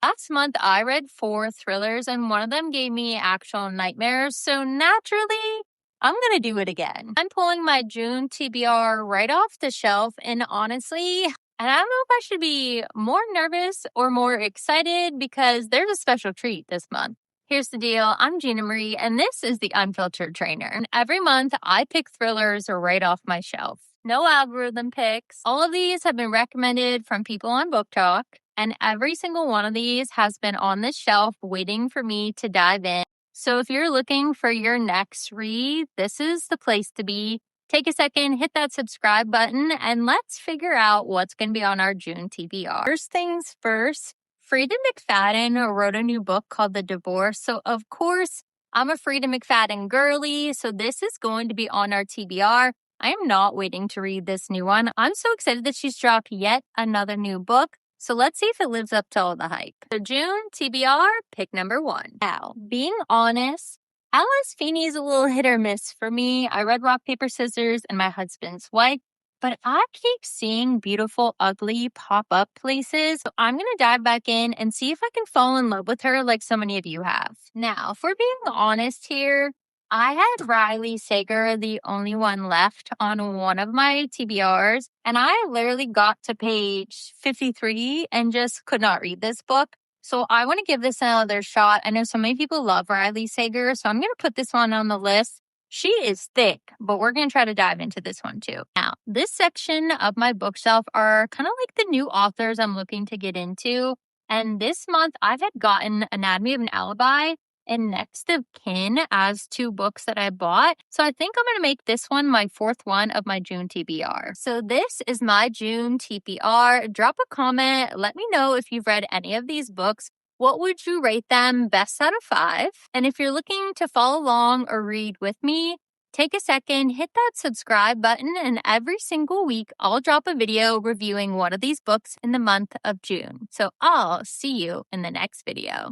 Last month, I read 4 thrillers, and one of them gave me actual nightmares. So naturally, I'm going to do it again. I'm pulling my June TBR right off the shelf, and honestly, I don't know if I should be more nervous or more excited because there's a special treat this month. Here's the deal. I'm Gina Marie, and this is the Unfiltered Trainer. And every month, I pick thrillers right off my shelf. No algorithm picks. All of these have been recommended from people on Book Talk, and every single one of these has been on this shelf waiting for me to dive in. So if you're looking for your next read, this is the place to be. Take a second, hit that subscribe button, and let's figure out what's going to be on our June TBR. First things first, Freida McFadden wrote a new book called The Divorce. So of course, I'm a Freida McFadden girly, so this is going to be on our TBR. I am not waiting to read this new one. I'm so excited that she's dropped yet another new book. So let's see if it lives up to all the hype. So June TBR, pick number 1. Now, being honest, Alice Feeney is a little hit or miss for me. I read Rock, Paper, Scissors and My Husband's Wife, but I keep seeing Beautiful, Ugly pop up places. So I'm going to dive back in and see if I can fall in love with her like so many of you have. Now, if we're being honest here, I had Riley Sager, the only one left on one of my TBRs, and I literally got to page 53 and just could not read this book. So I want to give this another shot. I know so many people love Riley Sager, so I'm going to put this one on the list. She is thick, but we're going to try to dive into this one too. Now, this section of my bookshelf are kind of like the new authors I'm looking to get into. And this month, I've had gotten Anatomy of an Alibi and Next of Kin as 2 books that I bought. So I think I'm going to make this one my 4th one of my June TBR. So this is my June TBR. Drop a comment. Let me know if you've read any of these books. What would you rate them best out of 5? And if you're looking to follow along or read with me, take a second, hit that subscribe button, and every single week I'll drop a video reviewing one of these books in the month of June. So I'll see you in the next video.